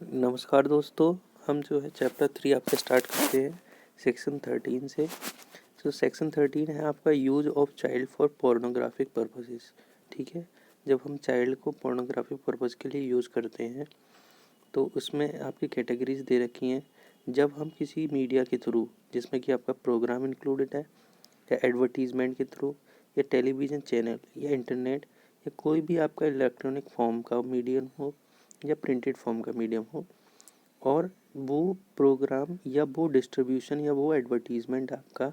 नमस्कार दोस्तों। हम जो है चैप्टर 3 आपका स्टार्ट करते हैं सेक्शन 13 से। तो सेक्शन 13 है आपका use of child for pornographic purposes. ठीक है, जब हम चाइल्ड को पोर्नोग्राफिक पर्पज़ के लिए यूज़ करते हैं तो उसमें आपकी कैटेगरीज दे रखी हैं। जब हम किसी मीडिया के थ्रू, जिसमें कि आपका प्रोग्राम इंक्लूडेड है, या एडवर्टीज़मेंट के थ्रू, या टेलीविज़न चैनल, या इंटरनेट, या कोई भी आपका इलेक्ट्रॉनिक फॉर्म का मीडियम हो या प्रिंटेड फॉर्म का मीडियम हो, और वो प्रोग्राम या वो डिस्ट्रीब्यूशन या वो एडवर्टीज़मेंट आपका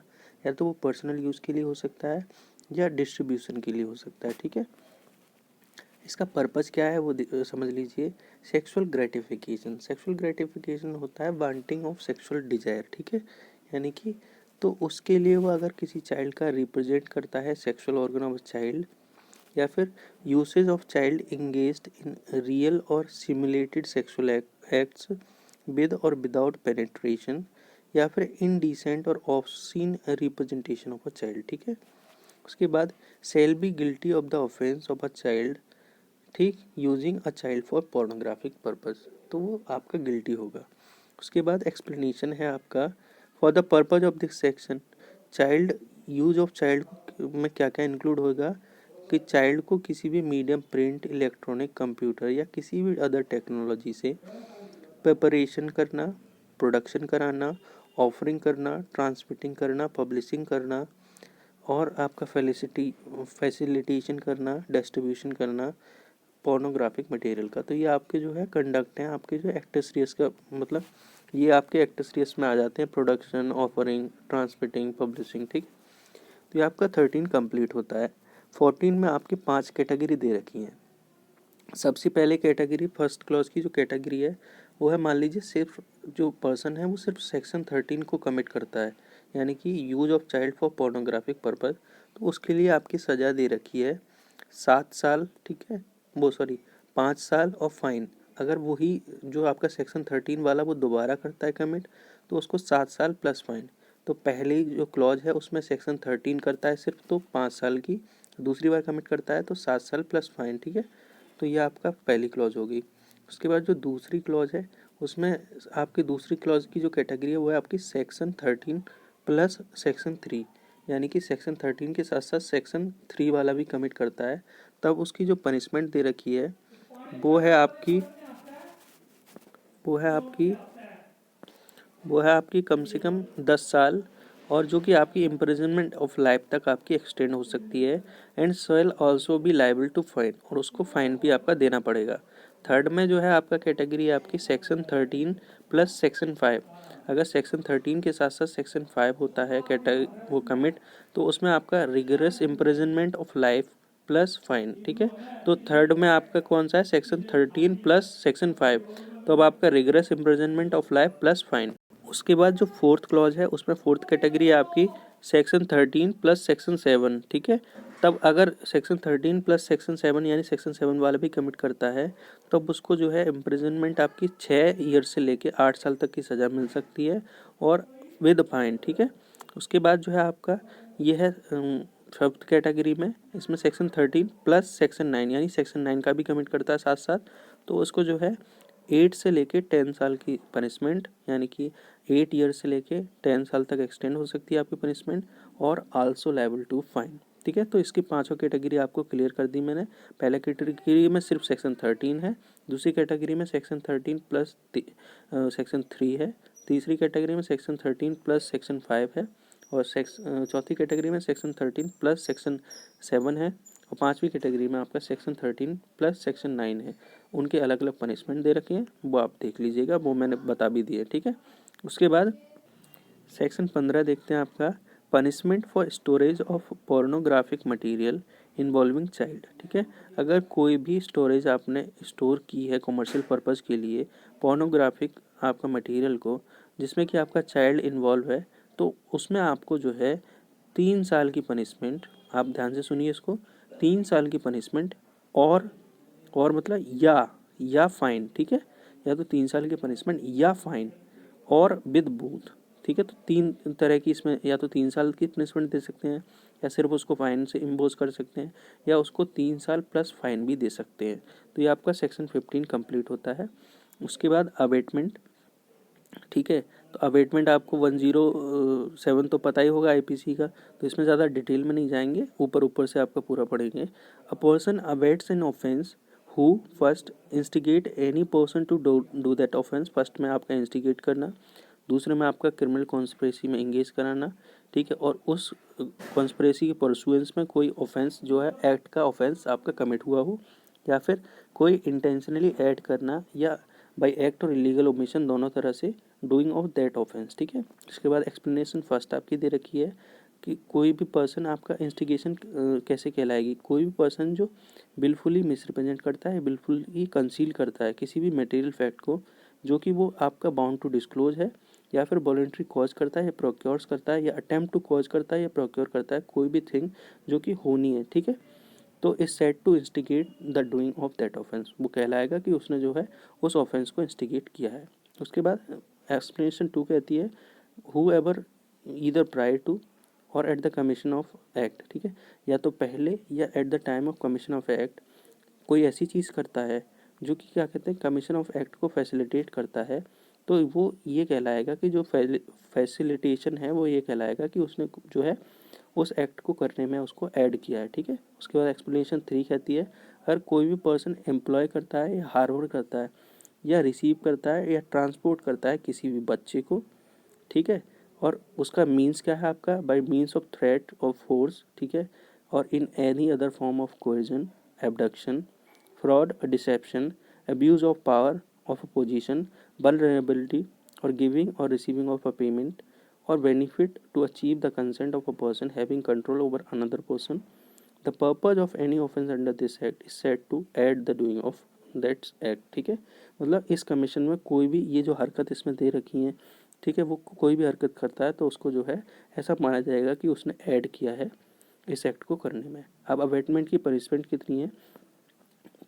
या तो वो पर्सनल यूज़ के लिए हो सकता है या डिस्ट्रीब्यूशन के लिए हो सकता है। ठीक है, इसका पर्पज़ क्या है वो समझ लीजिए। Sexual gratification. सेक्सुअल ग्रेटिफिकेशन होता है वांटिंग ऑफ सेक्सुअल डिज़ायर। ठीक है, यानी कि तो उसके लिए वो अगर किसी चाइल्ड का रिप्रेजेंट करता है, सेक्सुअल ऑर्गन ऑफ चाइल्ड, या फिर usage of child engaged in real or simulated sexual acts with or without penetration, या फिर indecent or obscene representation of a child. ठीक है, उसके बाद shall be guilty of the offence of a child, ठीक, using a child for pornographic purpose, तो वो आपका गिल्टी होगा। उसके बाद एक्सप्लेनेशन है आपका for the purpose of this section child, use of child में क्या क्या इंक्लूड होगा कि चाइल्ड को किसी भी मीडियम, प्रिंट, इलेक्ट्रॉनिक, कंप्यूटर या किसी भी अदर टेक्नोलॉजी से प्रिपरेशन करना, प्रोडक्शन कराना, ऑफरिंग करना, ट्रांसमिटिंग करना, पब्लिशिंग करना, और आपका फैसिलिटेशन करना, डिस्ट्रीब्यूशन करना पोर्नोग्राफिक मटेरियल का। तो ये आपके जो है कंडक्ट हैं, आपके जो एक्टस्ट्रियस का मतलब ये आपके एक्टस्ट्रियस में आ जाते हैं, प्रोडक्शन, ऑफरिंग, ट्रांसमिटिंग, पब्लिशिंग। ठीक, तो ये आपका 13 कंप्लीट होता है। 14 में आपकी 5 कैटेगरी दे रखी हैं। सबसे पहले कैटेगरी, फर्स्ट क्लॉज की जो कैटेगरी है वो है, मान लीजिए सिर्फ जो पर्सन है वो सिर्फ सेक्शन 13 को कमिट करता है, यानी कि use of child for pornographic purpose, तो उसके लिए आपकी सज़ा दे रखी है 7 साल। ठीक है, वो सॉरी 5 साल और फाइन। अगर वही जो आपका सेक्शन 13 वाला वो दोबारा करता है कमिट, तो उसको 7 साल प्लस फाइन। तो पहले जो क्लॉज है उसमें सेक्शन 13 करता है सिर्फ तो 5 साल की, दूसरी बार कमिट करता है तो 7 साल प्लस फाइन। ठीक है, तो ये आपका पहली क्लॉज होगी। उसके बाद जो दूसरी क्लॉज है उसमें आपकी दूसरी क्लॉज की जो कैटेगरी है वो है आपकी सेक्शन 13 प्लस सेक्शन 3, यानी कि सेक्शन 13 के साथ साथ सेक्शन 3 वाला भी कमिट करता है। तब उसकी जो पनिशमेंट दे रखी है वो है आपकी वो है आपकी वो है आपकी कम से कम 10 साल, और जो कि आपकी इम्प्रिजनमेंट ऑफ लाइफ तक आपकी एक्सटेंड हो सकती है। And shall also be liable to fine, और उसको फाइन भी आपका देना पड़ेगा। थर्ड में जो है आपका कैटेगरी है आपकी सेक्शन 13 प्लस सेक्शन 5। अगर सेक्शन 13 के साथ साथ सेक्शन 5 होता है कैटेगरी वो कमिट, तो उसमें आपका rigorous imprisonment of life plus fine. ठीक है, तो थर्ड में आपका कौन सा है, सेक्शन 13 प्लस सेक्शन 5, तो अब आपका rigorous imprisonment of life plus fine. उसके बाद जो फोर्थ क्लॉज है उसमें फोर्थ कैटेगरी है आपकी सेक्शन 13 प्लस सेक्शन 7। ठीक है, तब अगर सेक्शन 13 प्लस सेक्शन 7 यानी सेक्शन 7 वाला भी कमिट करता है, तब उसको जो है इम्प्रिजनमेंट आपकी 6 ईयर से लेके 8 साल तक की सज़ा मिल सकती है, और विद फाइन। ठीक है, उसके बाद जो है आपका ये है फिफ्थ कैटेगरी में, इसमें सेक्शन 13 प्लस सेक्शन 9 यानी सेक्शन 9 का भी कमिट करता है साथ साथ, तो उसको जो है 8 से लेके 10 साल की पनिशमेंट, यानी कि 8 ईयर से लेके 10 साल तक एक्सटेंड हो सकती है आपकी पनिशमेंट, और आल्सो लायबल टू फाइन। ठीक है, तो इसकी पांचों कैटेगरी आपको क्लियर कर दी मैंने। पहले कैटेगरी में सिर्फ सेक्शन 13 है, दूसरी कैटेगरी में सेक्शन 13 प्लस सेक्शन 3 है, तीसरी कैटेगरी में सेक्शन 13 प्लस सेक्शन 5 है, और चौथी कैटेगरी में सेक्शन 13 प्लस सेक्शन 7 है, और पांचवी कैटेगरी में आपका सेक्शन 13 प्लस सेक्शन 9 है। उनके अलग अलग पनिशमेंट दे रखे हैं, वो आप देख लीजिएगा, वो मैंने बता भी दिए। ठीक है, उसके बाद सेक्शन 15 देखते हैं आपका, punishment for storage of pornographic material involving child. ठीक है, अगर कोई भी स्टोरेज आपने स्टोर की है कमर्शियल पर्पज़ के लिए पोर्नोग्राफिक आपका मटेरियल को, जिसमें कि आपका चाइल्ड इन्वॉल्व है, तो उसमें आपको जो है 3 साल की पनिशमेंट, आप ध्यान से सुनिए इसको, 3 साल की पनिशमेंट, और मतलब या फाइन। ठीक है, या तो 3 साल की पनिशमेंट या फाइन और विद बूथ। ठीक है, तो 3 तरह की इसमें, या तो 3 साल की पनिशमेंट दे सकते हैं, या सिर्फ उसको फाइन से इम्पोज कर सकते हैं, या उसको 3 साल प्लस फाइन भी दे सकते हैं। तो ये आपका सेक्शन 15 कंप्लीट होता है। उसके बाद अबेटमेंट, ठीक है। तो अबेटमेंट आपको 107 तो पता ही होगा आईपीसी का, तो इसमें ज़्यादा डिटेल में नहीं जाएंगे, ऊपर ऊपर से आपका पूरा पढ़ेंगे। A person abets an offence who first instigate any person to do that offence. First में आपका इंस्टिगेट करना, दूसरे में आपका क्रिमिनल कॉन्स्पिरेसी में इंगेज कराना, ठीक है। और उस कॉन्स्पिरेसी के परसुएंस में कोई ऑफेंस जो है एक्ट का ऑफेंस आपका कमिट हुआ हो, या फिर कोई इंटेंशनली ऐड करना, या बाय एक्ट और इलीगल ओमिशन, दोनों तरह से डूइंग ऑफ दैट ऑफेंस, ठीक है। इसके बाद एक्सप्लेनेशन फर्स्ट आपकी दे रखी है कि कोई भी पर्सन आपका इंस्टिगेशन कैसे कहलाएगी। कोई भी पर्सन जो बिल्कुल ही मिसरिप्रेजेंट करता है, बिल्कुल ही कंसील करता है किसी भी मटेरियल फैक्ट को जो कि वो आपका बाउंड टू डिस्क्लोज है, या फिर वॉलेंट्री कॉज करता है, या प्रोक्योर्स करता है, या अटेम्प्ट टू कॉज करता है, या प्रोक्योर करता है कोई भी थिंग जो कि होनी है, ठीक है। तो is said to instigate the doing of that offence, वो कहलाएगा कि उसने जो है उस ऑफेंस को इंस्टिगेट किया है। उसके बाद एक्सप्लेनेशन 2 कहती है whoever either prior to or at the commission of act, ठीक है। या तो पहले या at the time of commission of act कोई ऐसी चीज़ करता है जो कि क्या कहते हैं कमीशन ऑफ एक्ट को फैसिलिटेट करता है, तो वो ये कहलाएगा कि जो फैसिलिटेशन है वो ये कहलाएगा कि उसने जो है उस एक्ट को करने में उसको ऐड किया है, ठीक है। उसके बाद एक्सप्लेनेशन 3 कहती है अगर कोई भी पर्सन एम्प्लॉय करता है, या हार्वर करता है, या रिसीव करता है, या ट्रांसपोर्ट करता है किसी भी बच्चे को, ठीक है, और उसका मीन्स क्या है आपका by means of threat of force, ठीक है, or in any other form of coercion, abduction, fraud, deception, abuse of power of a position, vulnerability, or giving or receiving of a payment or benefit to achieve the consent of a person having control over another person. The purpose of any offence under this act is said to aid the doing of that act, ठीक है। मतलब इस commission में कोई भी ये जो हरकत इसमें दे रखी है, ठीक है, वो कोई भी हरकत करता है तो उसको जो है ऐसा माना जाएगा कि उसने ऐड किया है इस एक्ट को करने में। अब अवेटमेंट की पनिशमेंट कितनी है।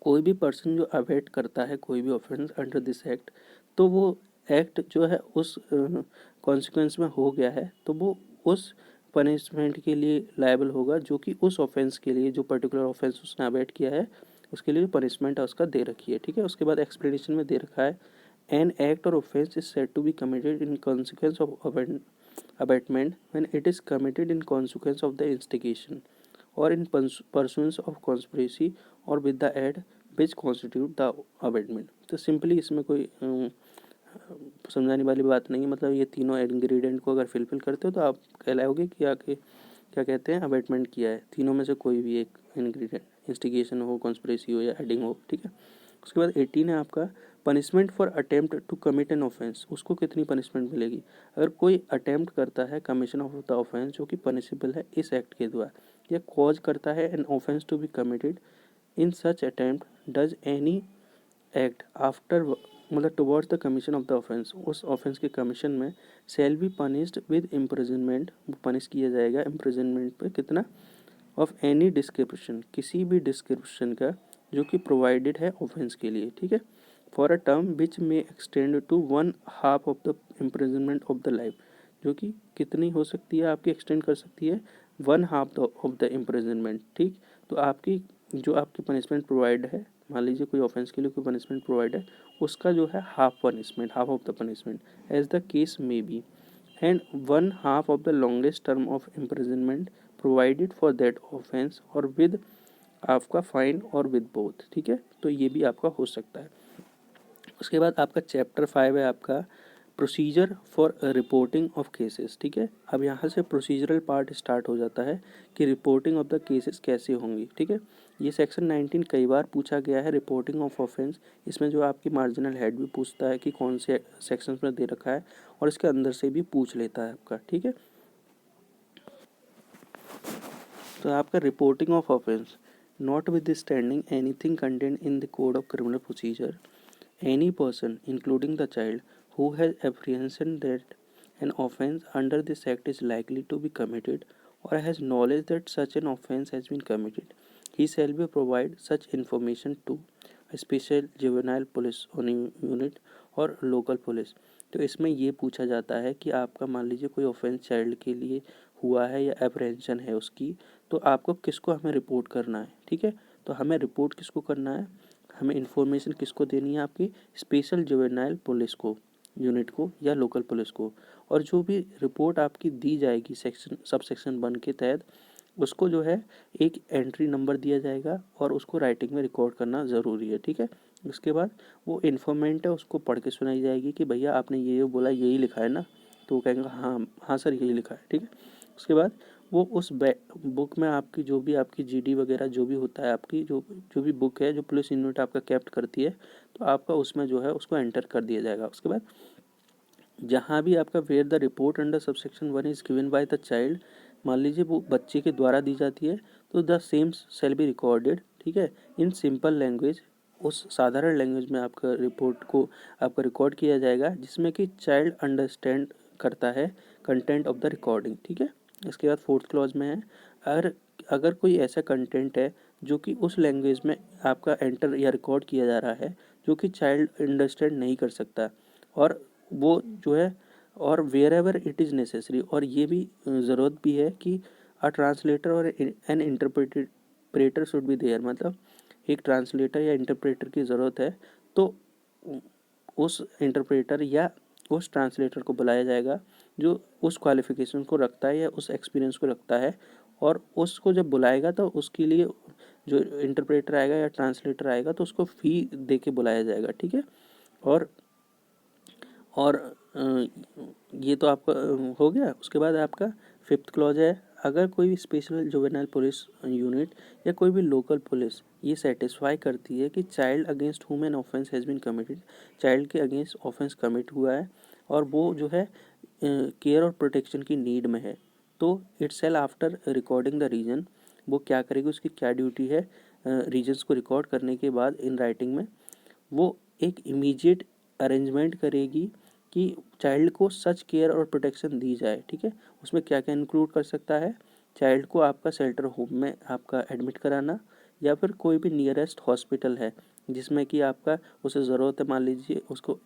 कोई भी पर्सन जो अवेट करता है कोई भी ऑफेंस अंडर दिस एक्ट, तो वो एक्ट जो है उस कॉन्सिक्वेंस में हो गया है, तो वो उस पनिशमेंट के लिए लायबल होगा जो कि उस ऑफेंस के लिए, जो पर्टिकुलर ऑफेंस उसने अवेट किया है उसके लिए जो पनिशमेंट है उसका दे रखी है, ठीक है। उसके बाद एक्सप्लेनेशन में दे रखा है an act or offence is said to be committed in consequence of abetment when it is committed in consequence of the instigation or in pursuance of conspiracy or with the aid which constitute the abetment. तो simply इसमें कोई समझाने वाली बात नहीं है, मतलब ये तीनों इंग्रेडिएंट को अगर फिलफिल करते हो तो आप कहलाओगे कि आके क्या कहते हैं अबेटमेंट किया है। तीनों में से कोई भी एक इंग्रेडिएंट, इंस्टिगेशन हो, कॉन्स्पिरेसी हो, या एडिंग हो, ठीक है। उसके बाद 18 है आपका punishment for attempt to commit an offence. उसको कितनी पनिशमेंट मिलेगी। अगर कोई अटेम्प्ट करता है कमीशन ऑफ द ऑफेंस जो कि पनिशेबल है इस एक्ट के द्वारा, या कॉज करता है an offence to be committed in such attempt does any act after मतलब towards the commission of the offence, उस ऑफेंस के कमीशन में shall be punished with imprisonment, punish किया जाएगा इम्प्रिजनमेंट पे कितना, ऑफ एनी डिस्क्रिप्शन, किसी भी डिस्क्रिप्शन का जो कि प्रोवाइडेड है ऑफेंस के लिए, ठीक है, for a term which may extend to 1/2 of the imprisonment of the life, जो कि कितनी हो सकती है आपकी, एक्सटेंड कर सकती है 1/2 ऑफ द इम्प्रिजनमेंट, ठीक। तो आपकी जो आपकी पनिशमेंट प्रोवाइड है, मान लीजिए कोई ऑफेंस के लिए कोई पनिशमेंट प्रोवाइड है, उसका जो है half punishment, half of the punishment as the case may be, and 1/2 of the longest term of imprisonment provided for that offence or with आपका फाइन और विद बोथ, ठीक है। तो ये भी आपका हो सकता है। उसके बाद आपका चैप्टर 5 है आपका procedure for reporting of cases, ठीक है। अब यहाँ से प्रोसीजरल पार्ट स्टार्ट हो जाता है कि रिपोर्टिंग ऑफ द केसेस कैसे होंगी, ठीक है। ये सेक्शन 19 कई बार पूछा गया है, रिपोर्टिंग ऑफ ऑफेंस। इसमें जो आपकी मार्जिनल हेड भी पूछता है कि कौन से सेक्शन में दे रखा है, और इसके अंदर से भी पूछ लेता है आपका, ठीक है। तो आपका reporting of offence not with standing anything content in the code of criminal procedure, any person, including the child, who has apprehension that an offence under this act is likely to be committed or has knowledge that such an offence has been committed, he shall be provide such information to a special juvenile police unit और local police। तो इसमें ये पूछा जाता है कि आपका मान लीजिए कोई ऑफेंस चाइल्ड के लिए हुआ है या अप्रहेंशन है उसकी, तो आपको किसको हमें रिपोर्ट करना है, ठीक है। तो हमें रिपोर्ट किसको करना है, हमें इन्फॉर्मेशन किसको देनी है, आपकी स्पेशल जुवेनाइल पुलिस को, यूनिट को या लोकल पुलिस को। और जो भी रिपोर्ट आपकी दी जाएगी सेक्शन सब सेक्शन 1 के तहत, उसको जो है एक एंट्री नंबर दिया जाएगा और उसको राइटिंग में रिकॉर्ड करना ज़रूरी है, ठीक है। उसके बाद वो इन्फॉर्मेंट है उसको पढ़ के सुनाई जाएगी कि भैया आपने ये बोला, यही लिखा है ना, तो वो कहेंगे हाँ हाँ सर यही लिखा है, ठीक है। उसके बाद वो उस बुक में आपकी जो भी आपकी जीडी वगैरह जो भी होता है, आपकी जो जो भी बुक है जो पुलिस यूनिट आपका कैप्ट करती है, तो आपका उसमें जो है उसको एंटर कर दिया जाएगा। उसके बाद जहाँ भी आपका where the report under subsection 1 is given by the child, मान लीजिए वो बच्चे के द्वारा दी जाती है, तो the same shall be recorded, ठीक है, इन सिंपल लैंग्वेज, उस साधारण लैंग्वेज में आपका रिपोर्ट को आपका रिकॉर्ड किया जाएगा जिसमें कि चाइल्ड अंडरस्टैंड करता है कंटेंट ऑफ द रिकॉर्डिंग, ठीक है। इसके बाद 4th क्लॉज में है, अगर अगर कोई ऐसा कंटेंट है जो कि उस लैंग्वेज में आपका एंटर या रिकॉर्ड किया जा रहा है जो कि चाइल्ड अंडरस्टैंड नहीं कर सकता, और वो जो है, और wherever it is necessary, और ये भी ज़रूरत भी है कि a translator or an interpreter should be there, मतलब एक ट्रांसलेटर या इंटरप्रेटर की ज़रूरत है, तो उस इंटरप्रेटर या उस ट्रांसलेटर को बुलाया जाएगा जो उस क्वालिफिकेशन को रखता है या उस एक्सपीरियंस को रखता है, और उसको जब बुलाएगा तो उसके लिए जो इंटरप्रेटर आएगा या ट्रांसलेटर आएगा तो उसको फ़ी दे के बुलाया जाएगा, ठीक है। और ये तो आपका हो गया। उसके बाद आपका 5th क्लॉज है, अगर कोई स्पेशल जुवेनाइल पुलिस यूनिट या कोई भी लोकल पुलिस ये सेटिस्फाई करती है कि child against whom an offence has been committed, child के अगेंस्ट ऑफेंस कमिट हुआ है और वो जो है केयर और प्रोटेक्शन की नीड में है, तो it's shall after recording the reason, वो क्या करेगी, उसकी क्या ड्यूटी है, रीजन्स को रिकॉर्ड करने के बाद इन राइटिंग में वो एक इमीडिएट अरेंजमेंट करेगी कि चाइल्ड को सच केयर और प्रोटेक्शन दी जाए, ठीक है। उसमें क्या क्या इंक्लूड कर सकता है, चाइल्ड को आपका शेल्टर होम में आपका एडमिट कराना, या फिर कोई भी नियरेस्ट हॉस्पिटल है जिसमें कि आपका उसे ज़रूरत है, मान लीजिए उसको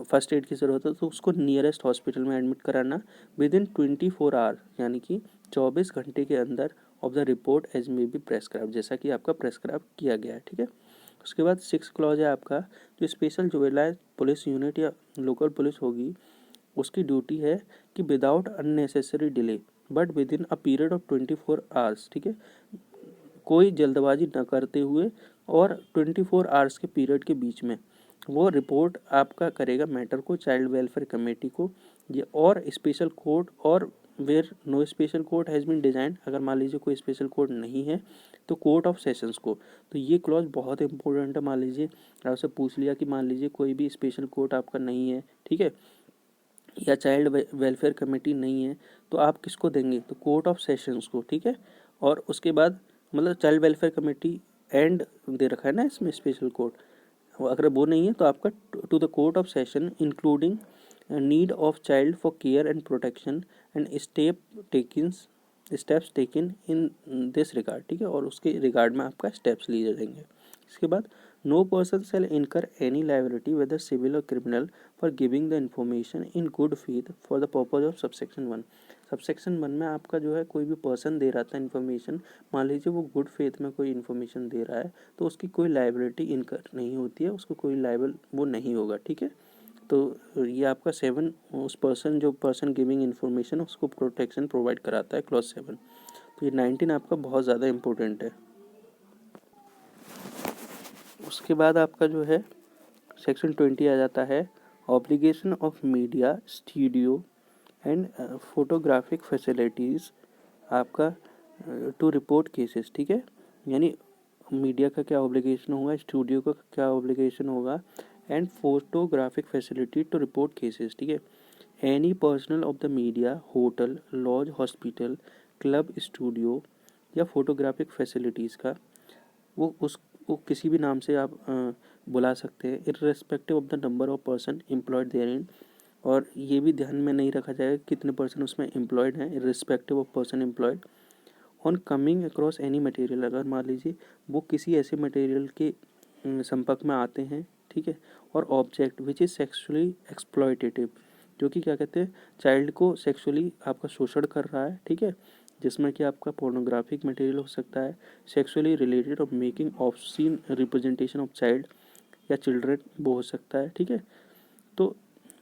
फर्स्ट एड की ज़रूरत है, तो उसको नियरेस्ट हॉस्पिटल में एडमिट कराना विद इन 24 आवर, यानी कि 24 घंटे के अंदर of the report as may be prescribe, जैसा कि आपका प्रेस्क्राइब किया गया है, ठीक है। उसके बाद 6th क्लॉज है आपका, जो स्पेशल जुवेनाइल पुलिस यूनिट या लोकल पुलिस होगी, उसकी ड्यूटी है कि without unnecessary delay but with in a period of 24 hours, ठीक है, कोई जल्दबाजी न करते हुए और 24 आवर्स के पीरियड के बीच में वो रिपोर्ट आपका करेगा मैटर को चाइल्ड वेलफेयर कमेटी को, ये और स्पेशल कोर्ट, और where no special court has been design, अगर मान लीजिए कोई स्पेशल कोर्ट नहीं है तो कोर्ट ऑफ सेशंस को। तो ये क्लॉज बहुत इंपॉर्टेंट है, मान लीजिए आपसे पूछ लिया कि मान लीजिए कोई भी स्पेशल कोर्ट आपका नहीं है, ठीक है, या चाइल्ड वेलफेयर कमेटी नहीं है, तो आप किसको देंगे, तो कोर्ट ऑफ सेशंस को, ठीक है। और उसके बाद मतलब child welfare committee and they रखा है ना इसमें स्पेशल कोर्ट, अगर वो नहीं है तो आपका to the court of session including need of child for care and protection and steps taken in this regard, ठीक है, और उसके रिगार्ड में आपका स्टेप्स लिए जाएंगे। इसके बाद नो पर्सन शैल इनकर एनी लायबिलिटी वेदर सिविल और criminal for giving the information in good faith for the purpose of subsection 1। Subsection 1 में आपका जो है कोई भी पर्सन दे रहा था इन्फॉर्मेशन, मान लीजिए वो गुड फेथ में कोई इन्फॉर्मेशन दे रहा है, तो उसकी कोई लायबिलिटी इनकर नहीं होती है, उसको कोई लायबल वो नहीं होगा, ठीक है। तो ये आपका 7 उस पर्सन जो पर्सन गिविंग इन्फॉर्मेशन उसको प्रोटेक्शन प्रोवाइड कराता है, क्लॉज 7। तो ये 19 आपका बहुत ज़्यादा इंपॉर्टेंट है। उसके बाद आपका जो है सेक्शन 20 आ जाता है, obligation of media studio and photographic facilities आपका टू रिपोर्ट केसेस, ठीक है, यानी मीडिया का क्या ऑब्लिगेशन होगा, स्टूडियो का क्या ऑब्लिगेशन होगा, and photographic facility to report cases, ठीक है। Any personal of the media, hotel, lodge, hospital, club, studio या फोटोग्राफिक फैसिलिटीज़ का वो किसी भी नाम से आप बुला सकते हैं, irrespective of the number of person employed there in, और ये भी ध्यान में नहीं रखा जाएगा कितने पर्सन उसमें एम्प्लॉयड हैं, irrespective of person employed. On coming across any material, अगर मान लीजिए वो किसी ऐसे मटेरियल के संपर्क में आते हैं, ठीक है, और object which is sexually exploitative, जो कि क्या कहते हैं, चाइल्ड को सेक्सुअली आपका शोषण कर रहा है, ठीक है, जिसमें कि आपका पोर्नोग्राफिक मटेरियल हो सकता है, सेक्सुअली रिलेटेड और making obscene representation of child या चिल्ड्रन वो हो सकता है, ठीक है। तो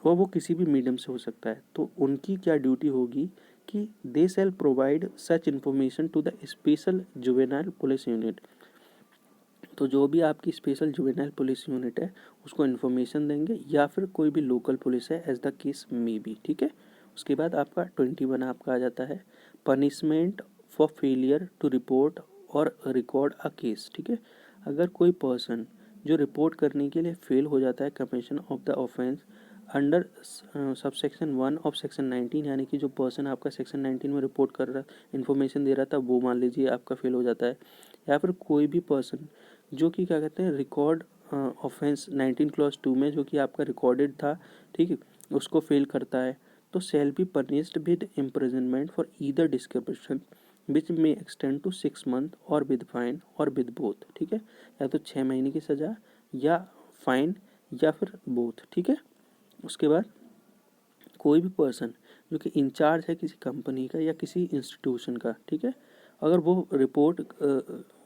वो किसी भी मीडियम से हो सकता है। तो उनकी क्या ड्यूटी होगी कि they shall provide such information to the special juvenile police unit. तो जो भी आपकी स्पेशल जुवेनाइल पुलिस यूनिट है उसको इन्फॉर्मेशन देंगे, या फिर कोई भी लोकल पुलिस है as the case may be, ठीक है। उसके बाद आपका 21 आपका आ जाता है punishment for failure to report और रिकॉर्ड अ केस, ठीक है। अगर कोई पर्सन जो रिपोर्ट करने के लिए फेल हो जाता है commission of the offence under subsection 1 of section 19, यानी कि जो पर्सन आपका सेक्शन 19 में रिपोर्ट कर रहा इन्फॉर्मेशन दे रहा था वो मान लीजिए आपका फेल हो जाता है, या फिर कोई भी पर्सन जो कि क्या कहते हैं रिकॉर्ड ऑफेंस 19 क्लॉज 2 में जो कि आपका रिकॉर्डेड था, ठीक है, उसको फेल करता है, तो शैल be punished with imprisonment for either description which may extend to 6 month और with fine or with both, ठीक है। या तो 6 महीने की सज़ा या फाइन या फिर बोथ, ठीक है। उसके बाद कोई भी पर्सन जो कि इंचार्ज है किसी कंपनी का या किसी इंस्टीट्यूशन का, ठीक है, अगर वो report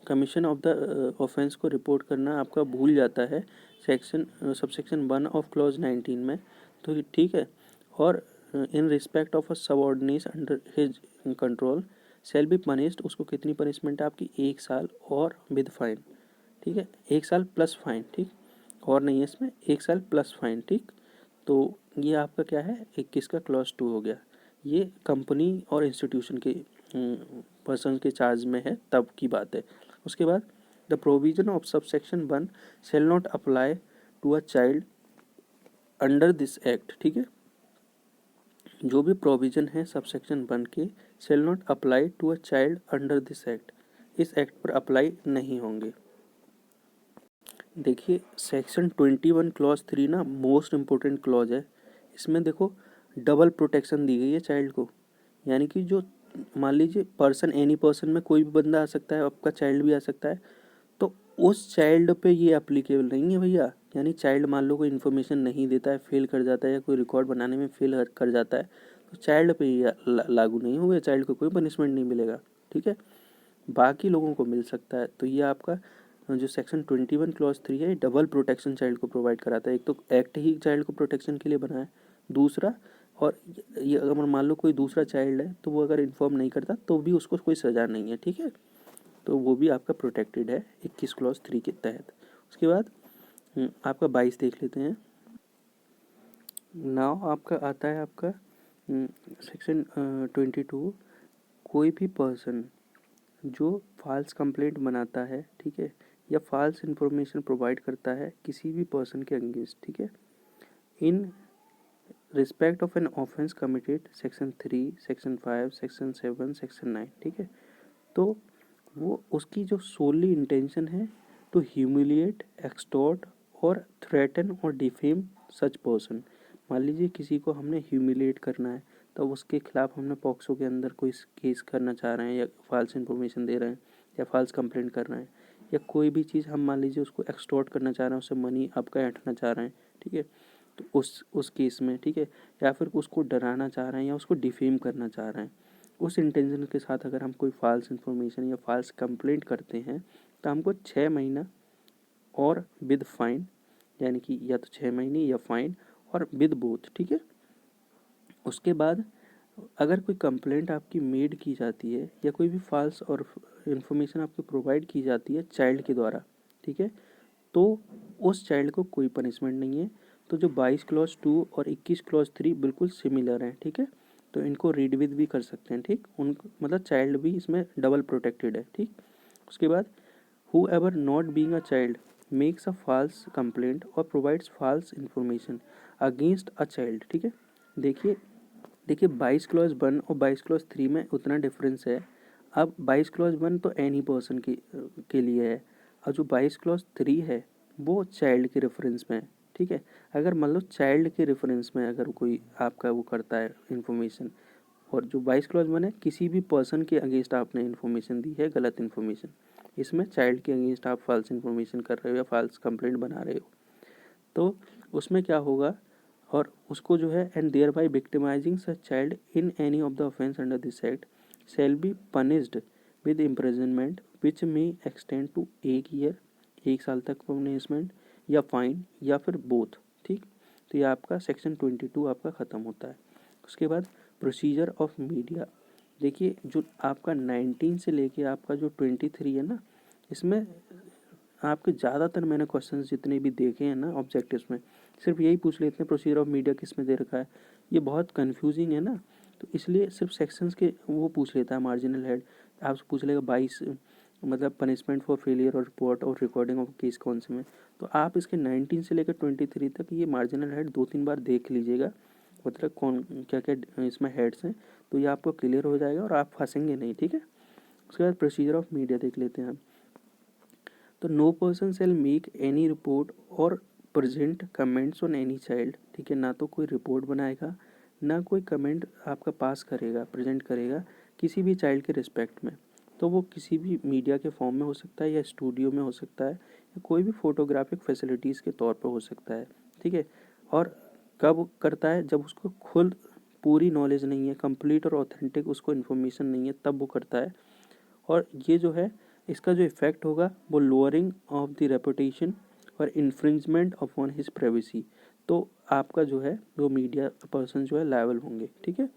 commission of the offence को रिपोर्ट करना आपका भूल जाता है सेक्शन सबसेक्शन 1 ऑफ क्लॉज 19 में, तो ठीक है, or in respect of a subordinate under his control shell be punished, उसको कितनी पनिशमेंट है आपकी 1 साल और विद फाइन, ठीक है, 1 साल प्लस फाइन, ठीक, और नहीं है इसमें 1 साल प्लस फाइन, ठीक। तो ये आपका क्या है 21 का क्लॉज 2 हो गया। ये कंपनी और इंस्टीट्यूशन के पर्सन के चार्ज में है तब की बात है। उसके बाद the provision of subsection 1 shall not apply to a child under this act, ठीक है। जो भी प्रोविजन है सबसेक्शन 1 के shall not apply to a child under this act, इस एक्ट पर अप्लाई नहीं होंगे। देखिए सेक्शन 21 क्लॉज 3 ना मोस्ट इम्पोर्टेंट क्लॉज है। इसमें देखो डबल प्रोटेक्शन दी गई है चाइल्ड को, यानी कि जो मान लीजिए पर्सन एनी पर्सन में कोई भी बंदा आ सकता है, आपका चाइल्ड भी आ सकता है, तो उस चाइल्ड पे ये अप्लीकेबल नहीं है भैया। यानी चाइल्ड मान लो कोई इन्फॉर्मेशन नहीं देता है, फेल कर जाता है, या कोई रिकॉर्ड बनाने में फेल कर जाता है, तो चाइल्ड पे ये लागू नहीं होगा, चाइल्ड को कोई पनिशमेंट नहीं मिलेगा, ठीक है। बाकी लोगों को मिल सकता है। तो ये आपका जो सेक्शन 21 क्लॉज 3 है डबल प्रोटेक्शन चाइल्ड को प्रोवाइड कराता है। एक तो एक्ट ही चाइल्ड को प्रोटेक्शन के लिए बना है, दूसरा और ये अगर मान लो कोई दूसरा चाइल्ड है तो वो अगर इन्फॉर्म नहीं करता तो भी उसको कोई सज़ा नहीं है, ठीक है। तो वो भी आपका प्रोटेक्टेड है 21 क्लॉज 3 के तहत। उसके बाद आपका 22 देख लेते हैं। नाउ आपका आता है आपका सेक्शन 22, कोई भी पर्सन जो फॉल्स कंप्लेंट बनाता है, ठीक है, या फॉल्स इंफॉर्मेशन प्रोवाइड करता है किसी भी पर्सन के अगेंस्ट, ठीक है, in respect of an offence committed section 3 section 5 section 7 section 9, ठीक है, तो वो उसकी जो सोली इंटेंशन है टू ह्यूमिलिएट एक्सटॉर्ट और थ्रेटन और डिफेम सच पर्सन। मान लीजिए किसी को हमने ह्यूमिलिएट करना है, तो उसके खिलाफ हमने पॉक्सो के अंदर कोई केस करना चाह रहे हैं, या फॉल्स इन्फॉर्मेशन दे रहे हैं, या फॉल्स कंप्लेंट कर रहे हैं, या कोई भी चीज़ हम मान लीजिए उसको एक्सटॉर्ट करना चाह रहे हैं, उससे मनी आपका ऐंठना चाह रहे हैं, ठीक है, तो उस केस में, ठीक है, या फिर उसको डराना चाह रहे हैं या उसको डिफेम करना चाह रहे हैं, उस इंटेंशन के साथ अगर हम कोई फॉल्स इन्फॉर्मेशन या फॉल्स कंप्लेंट करते हैं तो हमको 6 महीना और विद फाइन, यानी कि या तो 6 महीने या फाइन और विद बोथ, ठीक है। उसके बाद अगर कोई कंप्लेंट आपकी मेड की जाती है या कोई भी फॉल्स और इन्फॉर्मेशन आपको प्रोवाइड की जाती है चाइल्ड के द्वारा, ठीक है, तो उस चाइल्ड को कोई पनिशमेंट नहीं है। तो जो 22 क्लॉज 2 और 21 क्लॉज 3 बिल्कुल सिमिलर हैं, ठीक है, तो इनको रीड विद भी कर सकते हैं, ठीक, उन मतलब चाइल्ड भी इसमें डबल प्रोटेक्टेड है, ठीक। उसके बाद whoever not being a child makes a false complaint or provides false information against a child, ठीक है। देखिए देखिए 22 क्लॉज 1 और 22 क्लॉज 3 में उतना डिफरेंस है। अब 22 क्लॉज 1 तो एनी पर्सन के लिए है, और जो 22 क्लॉज 3 है वो चाइल्ड के रेफरेंस में है, ठीक है। अगर मान लो चाइल्ड के रेफरेंस में अगर कोई आपका वो करता है इन्फॉर्मेशन, और जो 22 क्लॉज 1 है किसी भी पर्सन के अगेंस्ट आपने इन्फॉर्मेशन दी है गलत इन्फॉर्मेशन, इसमें चाइल्ड के अगेंस्ट आप फॉल्स इन्फॉर्मेशन कर रहे हो या फॉल्स कंप्लेंट बना रहे हो, तो उसमें क्या होगा, और उसको जो है and thereby victimising such child in any of the offence under this act shall be punished with imprisonment which may extend to 1 year, 1 साल तक पनिशमेंट, या फाइन, या फिर बोथ। ठीक, तो ये आपका सेक्शन 22 आपका ख़त्म होता है। उसके बाद प्रोसीजर ऑफ मीडिया, देखिए जो आपका 19 से लेके आपका जो 23 है ना, इसमें आपके ज़्यादातर मैंने क्वेश्चंस जितने भी देखे हैं ना ऑब्जेक्टिव्स में, सिर्फ यही पूछ लेते हैं प्रोसीजर ऑफ मीडिया किस में दे रखा है। ये बहुत कंफ्यूजिंग है ना, तो इसलिए सिर्फ सेक्शंस के वो पूछ लेता है मार्जिनल हेड। आपसे पूछ लेगा 22 मतलब पनिशमेंट फॉर फेलियर और रिपोर्ट और रिकॉर्डिंग ऑफ केस कौन से में, तो आप इसके 19 से लेकर 23 तक ये मार्जिनल हेड 2-3 बार देख लीजिएगा, मतलब कौन क्या क्या इसमें हेड्स हैं, तो ये आपको क्लियर हो जाएगा और आप फंसेंगे नहीं। ठीक है, उसके बाद प्रोसीजर ऑफ मीडिया देख लेते हैं हम। तो no person shall make any report or present comments on any child. ठीक है, ना तो कोई रिपोर्ट बनाएगा, ना कोई कमेंट आपका पास करेगा, प्रेजेंट करेगा किसी भी चाइल्ड के रिस्पेक्ट में। तो वो किसी भी मीडिया के फॉर्म में हो सकता है, या स्टूडियो में हो सकता है, या कोई भी फोटोग्राफिक फैसिलिटीज़ के तौर पर हो सकता है। ठीक है, और कब करता है, जब उसको खुद पूरी नॉलेज नहीं है, कंप्लीट और ऑथेंटिक उसको इन्फॉर्मेशन नहीं है, तब वो करता है। और ये जो है इसका जो इफ़ेक्ट होगा वो लोअरिंग ऑफ द रेपुटेशन और इन्फ्रिंजमेंट अपॉन हिज प्राइवेसी। तो आपका जो है वो मीडिया पर्सन जो है लायबल होंगे। ठीक है,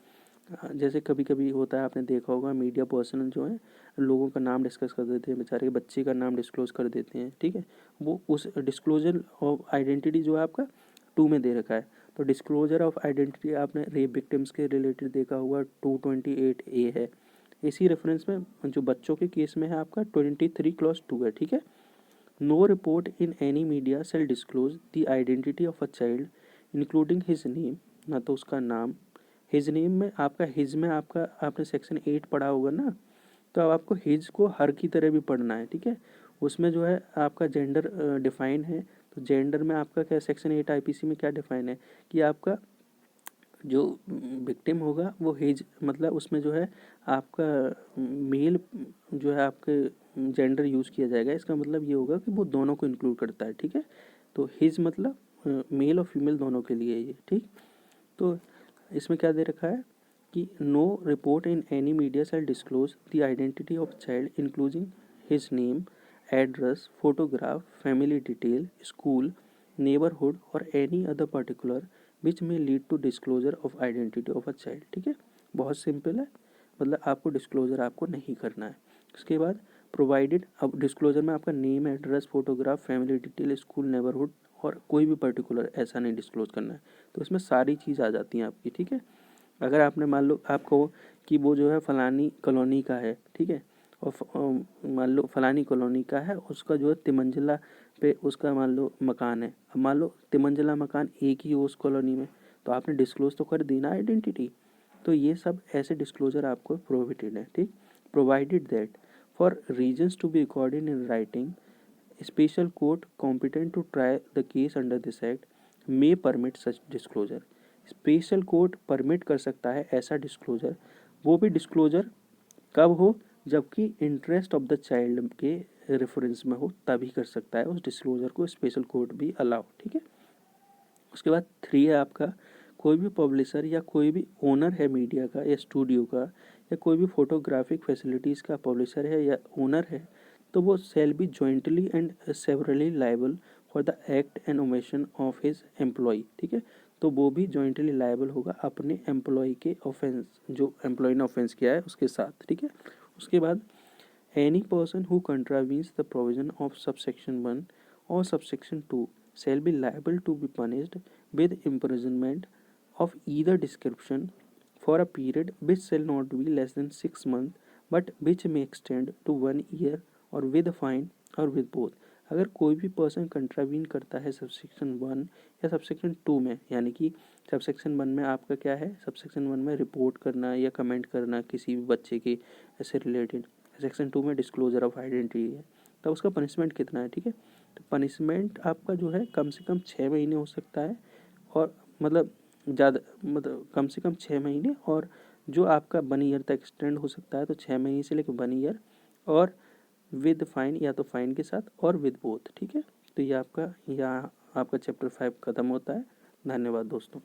जैसे कभी कभी होता है, आपने देखा होगा मीडिया पर्सन जो है लोगों का नाम डिस्कस कर देते हैं, बेचारे के बच्चे का नाम डिस्क्लोज कर देते हैं। ठीक है, वो उस डिस्क्लोजर ऑफ आइडेंटिटी जो है आपका 2 में दे रखा है। तो डिस्क्लोजर ऑफ आइडेंटिटी आपने रेप विक्टिम्स के रिलेटेड देखा होगा 228A है। इसी रेफरेंस में जो बच्चों के केस में है आपका 23 क्लॉज 2 है। ठीक है, no report in any media shall disclose the identity of a child including his name, ना तो उसका नाम, हिज नेम में आपका हिज में आपका आपने सेक्शन 8 पढ़ा होगा ना, तो अब आपको हिज को हर की तरह भी पढ़ना है। ठीक है, उसमें जो है आपका जेंडर डिफाइन है, तो जेंडर में आपका क्या सेक्शन 8 आईपीसी में क्या डिफाइन है कि आपका जो विक्टिम होगा वो हिज, मतलब उसमें जो है आपका मेल जो है आपके जेंडर यूज़ किया जाएगा, इसका मतलब ये होगा कि वो दोनों को इंक्लूड करता है। ठीक है, तो हिज मतलब मेल और फीमेल दोनों के लिए ये। ठीक, तो इसमें क्या दे रखा है कि no report in any media shall disclose the identity of child including his name, address, photograph, family detail, school, neighbourhood और any other particular which may lead to disclosure of identity of a child. ठीक है, बहुत simple है, मतलब आपको disclosure आपको नहीं करना है। उसके बाद प्रोवाइडेड, अब डिस्क्लोजर में आपका name, address, photograph, family detail, school, neighbourhood और कोई भी पर्टिकुलर ऐसा नहीं डिस्क्लोज करना है, तो इसमें सारी चीज़ आ जाती हैं आपकी। ठीक है, अगर आपने मान लो आपको कि वो जो है फलानी कॉलोनी का है, ठीक है, और मान लो फलानी कॉलोनी का है, उसका जो है तिमंजिला पे उसका मान लो मकान है, अब मान लो तिमंजिला मकान एक ही हो उस कॉलोनी में, तो आपने डिस्क्लोज तो कर दी ना आइडेंटिटी। तो ये सब ऐसे डिस्क्लोजर आपको प्रोहिबिटेड है। ठीक, provided that for reasons to be recorded in writing, special court competent to try the case under this act may permit such disclosure. Special court permit कर सकता है ऐसा डिस्क्लोजर, वो भी डिस्क्लोजर कब हो, जबकि इंटरेस्ट ऑफ द चाइल्ड के रेफरेंस में हो, तभी कर सकता है उस डिस्क्लोजर को स्पेशल कोर्ट भी अलाउ। ठीक है, उसके बाद 3 है आपका, कोई भी पब्लिशर या कोई भी ओनर है मीडिया का या स्टूडियो का या कोई भी फोटोग्राफिक फैसिलिटीज़ का पब्लिशर है या ओनर है, तो वो shall be jointly and severally liable for the act and omission of his employ. ठीक है, तो वो भी जॉइंटली लाइबल होगा अपने एम्प्लॉय के ऑफेंस, जो एम्प्लॉय ने ऑफेंस किया है उसके साथ। ठीक है, उसके बाद any person who contravenes the provision of subsection 1 or subsection 2 shall be liable to be punished with imprisonment of either description for a period which shall not be less than 6 months but which may extend to 1 year or with a fine or with both। अगर कोई भी person कंट्रावीन करता है subsection 1 या subsection 2 में, यानी कि subsection 1 में आपका क्या है, सबसेक्शन 1 में रिपोर्ट करना या कमेंट करना किसी भी बच्चे के ऐसे रिलेटेड, सेक्शन 2 में डिस्क्लोजर ऑफ आइडेंटिटी है, तब उसका पनिशमेंट कितना है। ठीक है, तो पनिशमेंट आपका जो है कम से कम 6 महीने हो सकता है, और मतलब ज़्यादा मतलब कम से कम 6 महीने, और जो आपका 1 ईयर तक एक्सटेंड हो सकता है, तो 6 महीने से लेकर 1 ईयर, और विद फाइन या तो फाइन के साथ और विद बोथ। ठीक है, तो ये आपका यहाँ आपका चैप्टर 5 ख़त्म होता है। धन्यवाद दोस्तों।